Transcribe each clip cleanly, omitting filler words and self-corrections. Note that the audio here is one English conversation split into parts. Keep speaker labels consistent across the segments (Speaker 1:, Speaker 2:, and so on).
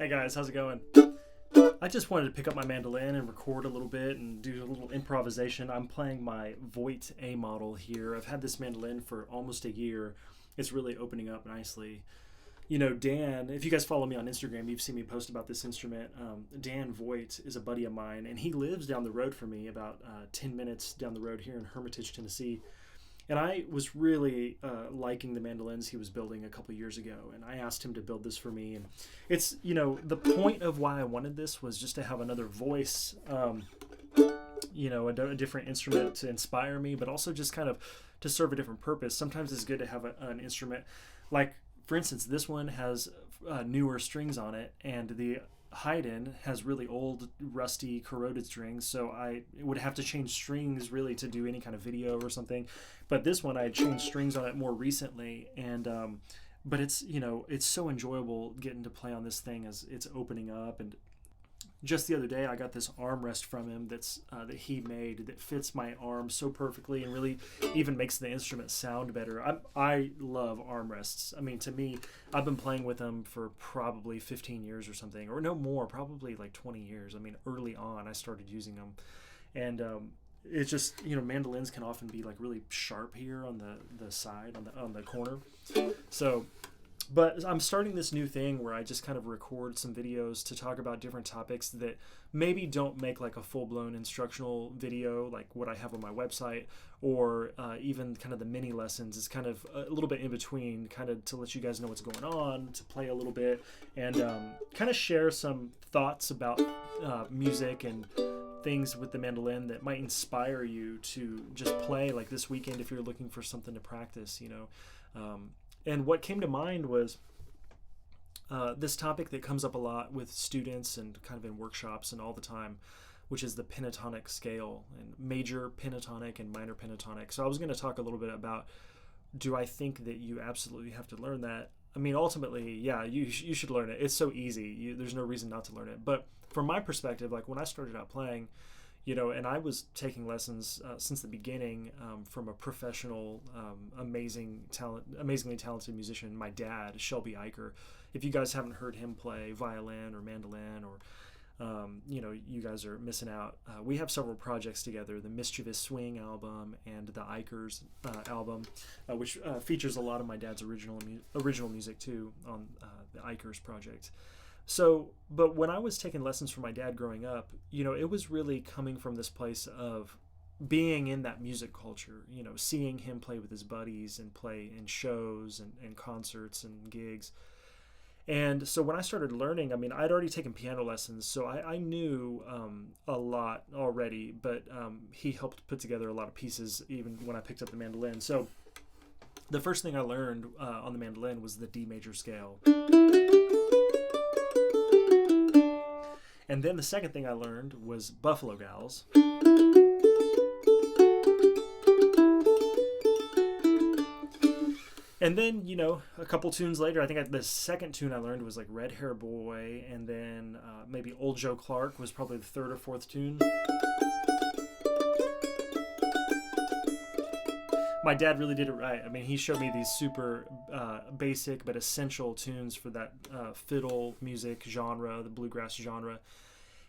Speaker 1: Hey guys, how's it going? I just wanted to pick up my mandolin and record a little bit and do a little improvisation. I'm playing my Voight A model here. I've had this mandolin for almost a year. It's really opening up nicely. You know, Dan, if you guys follow me on Instagram, you've seen me post about this instrument. Dan Voight is a buddy of mine, and he lives down the road from me, about 10 minutes down the road here in Hermitage, Tennessee. And I was really liking the mandolins he was building a couple years ago, and I asked him to build this for me. And it's, you know, the point of why I wanted this was just to have another voice, a different instrument to inspire me, but also just kind of to serve a different purpose. Sometimes it's good to have an instrument, like, for instance, this one has newer strings on it, and the Haydn has really old, rusty, corroded strings, so I would have to change strings really to do any kind of video or something. But this one, I had changed strings on it more recently, and but it's, you know, it's so enjoyable getting to play on this thing as it's opening up. And just the other day, I got this armrest from him that he made that fits my arm so perfectly and really even makes the instrument sound better. I love armrests. I mean, to me, I've been playing with them for probably 15 years or something, or no more, probably like 20 years. I mean, early on, I started using them, and it's just, you know, mandolins can often be like really sharp here on the side, on the corner. So. But I'm starting this new thing where I just kind of record some videos to talk about different topics that maybe don't make like a full-blown instructional video like what I have on my website, or even kind of the mini lessons. It's kind of a little bit in between, kind of to let you guys know what's going on, to play a little bit, and kind of share some thoughts about music and things with the mandolin that might inspire you to just play like this weekend if you're looking for something to practice, you know. And what came to mind was this topic that comes up a lot with students and kind of in workshops and all the time, which is the pentatonic scale, and major pentatonic and minor pentatonic. So I was going to talk a little bit about, do I think that you absolutely have to learn that? I mean, ultimately, yeah, you should learn it. It's so easy. There's no reason not to learn it. But from my perspective, like when I started out playing, you know, and I was taking lessons since the beginning from a professional, amazingly talented musician, my dad, Shelby Eicher. If you guys haven't heard him play violin or mandolin, or you know, you guys are missing out. We have several projects together: the Mischievous Swing album and the Eichers album, which features a lot of my dad's original music too on the Eichers project. So, but when I was taking lessons from my dad growing up, you know, it was really coming from this place of being in that music culture, you know, seeing him play with his buddies and play in shows and concerts and gigs. And so when I started learning, I mean, I'd already taken piano lessons, so I knew a lot already, but he helped put together a lot of pieces even when I picked up the mandolin. So the first thing I learned on the mandolin was the D major scale. And then the second thing I learned was Buffalo Gals. And then, you know, a couple tunes later, I think the second tune I learned was like Red Hair Boy, and then maybe Old Joe Clark was probably the third or fourth tune. My dad really did it right. I mean, he showed me these super basic but essential tunes for that fiddle music genre, the bluegrass genre.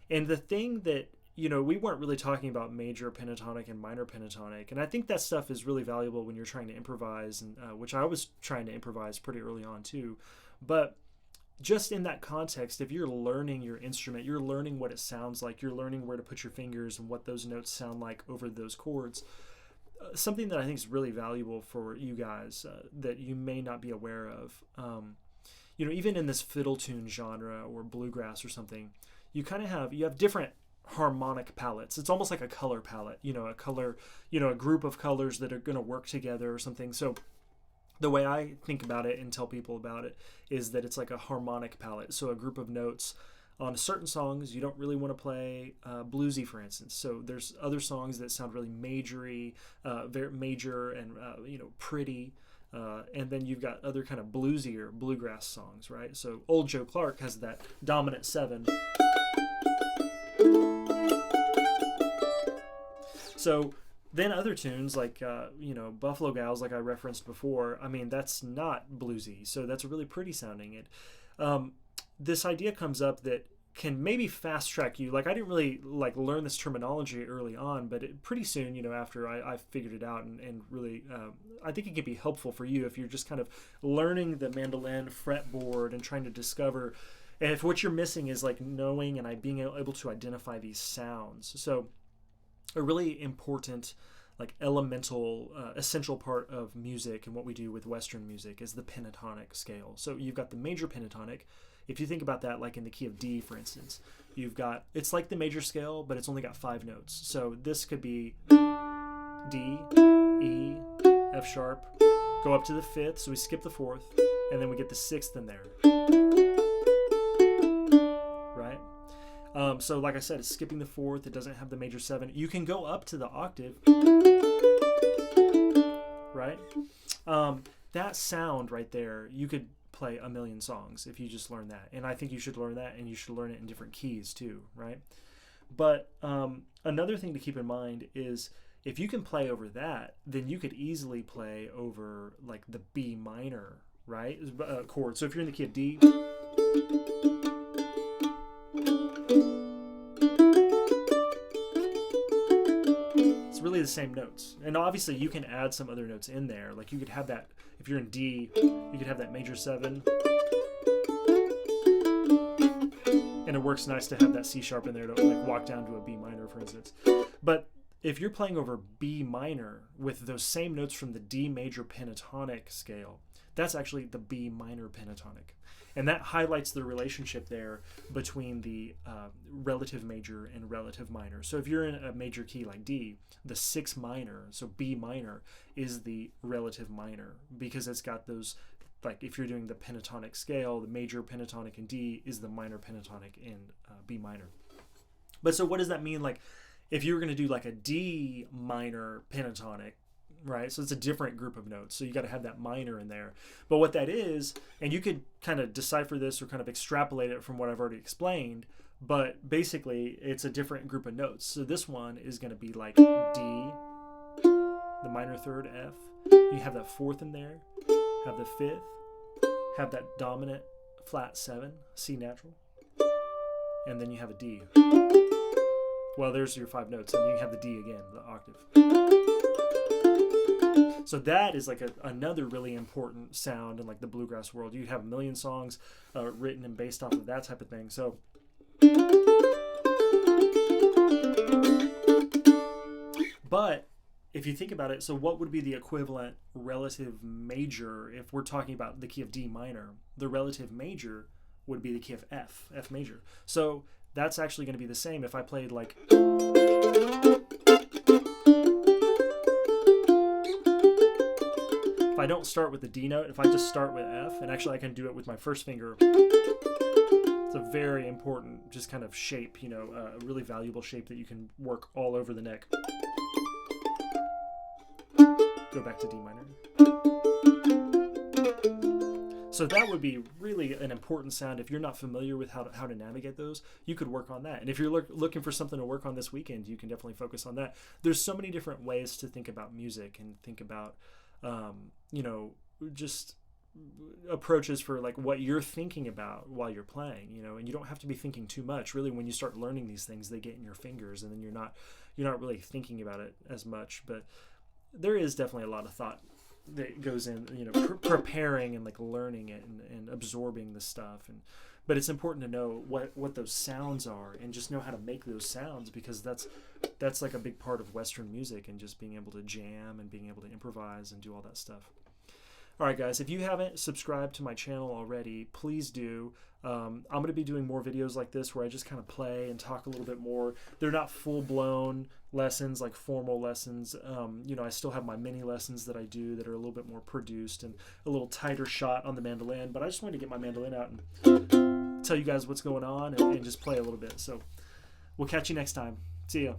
Speaker 1: And the thing that, you know, we weren't really talking about major pentatonic and minor pentatonic. And I think that stuff is really valuable when you're trying to improvise, and which I was trying to improvise pretty early on too. But just in that context, if you're learning your instrument, you're learning what it sounds like, you're learning where to put your fingers and what those notes sound like over those chords. Something that I think is really valuable for you guys that you may not be aware of. You know, even in this fiddle tune genre or bluegrass or something, you have different harmonic palettes. It's almost like a color palette, you know, a group of colors that are going to work together or something. So the way I think about it and tell people about it is that it's like a harmonic palette. So a group of notes. On certain songs, you don't really want to play bluesy, for instance. So there's other songs that sound really majory, very major and you know, pretty. And then you've got other kind of bluesier bluegrass songs, right? So Old Joe Clark has that dominant 7. So then other tunes like you know, Buffalo Gals, like I referenced before. I mean, that's not bluesy, so that's really pretty sounding. this idea comes up that can maybe fast track you. Like I didn't really like learn this terminology early on, but pretty soon, you know, after I figured it out and really, I think it can be helpful for you if you're just kind of learning the mandolin fretboard and trying to discover. And if what you're missing is like knowing and being able to identify these sounds. So a really important, like elemental, essential part of music and what we do with Western music is the pentatonic scale. So you've got the major pentatonic. If you think about that, like in the key of D, for instance, you've got, it's like the major scale, but it's only got 5 notes. So this could be D, E, F sharp, go up to the 5th, so we skip the 4th, and then we get the 6th in there. Right? So like I said, it's skipping the 4th, it doesn't have the major 7. You can go up to the octave, right? That sound right there, you could play a million songs if you just learn that. And I think you should learn that, and you should learn it in different keys too, right? But another thing to keep in mind is if you can play over that, then you could easily play over like the B minor, right? Chord. So if you're in the key of D, it's really the same notes. And obviously you can add some other notes in there. Like you could have that, if you're in D, you could have that major 7. And it works nice to have that C sharp in there to like walk down to a B minor, for instance. But if you're playing over B minor with those same notes from the D major pentatonic scale, that's actually the B minor pentatonic. And that highlights the relationship there between the relative major and relative minor. So if you're in a major key like D, the 6 minor, so B minor, is the relative minor because it's got those, like if you're doing the pentatonic scale, the major pentatonic in D is the minor pentatonic in B minor. But so what does that mean? Like if you were going to do like a D minor pentatonic, right? So it's a different group of notes. So you got to have that minor in there. But what that is, and you could kind of decipher this or kind of extrapolate it from what I've already explained, but basically it's a different group of notes. So this one is going to be like D, the minor 3rd, F. You have that 4th in there, have the 5th, have that dominant flat 7, C natural, and then you have a D. Well, there's your 5 notes, and then you have the D again, the octave. So that is like another really important sound in like the bluegrass world. You'd have a million songs written and based off of that type of thing. So, but if you think about it, so what would be the equivalent relative major if we're talking about the key of D minor? The relative major would be the key of F, F major. So that's actually going to be the same if I played like... If I don't start with the D note, if I just start with F, and actually I can do it with my first finger, it's a very important just kind of shape, you know, a really valuable shape that you can work all over the neck. Go back to D minor. So that would be really an important sound. If you're not familiar with how to navigate those, you could work on that. And if you're looking for something to work on this weekend, you can definitely focus on that. There's so many different ways to think about music and think about you know, just approaches for like what you're thinking about while you're playing, you know, and you don't have to be thinking too much. Really, when you start learning these things, they get in your fingers, and then you're not really thinking about it as much. But there is definitely a lot of thought that goes in, you know, preparing and like learning it and absorbing the stuff. But it's important to know what those sounds are and just know how to make those sounds, because that's like a big part of Western music, and just being able to jam and being able to improvise and do all that stuff. All right, guys, if you haven't subscribed to my channel already, please do. I'm going to be doing more videos like this where I just kind of play and talk a little bit more. They're not full-blown lessons, like formal lessons. You know, I still have my mini lessons that I do that are a little bit more produced and a little tighter shot on the mandolin. But I just wanted to get my mandolin out and tell you guys what's going on and just play a little bit. So we'll catch you next time. See ya.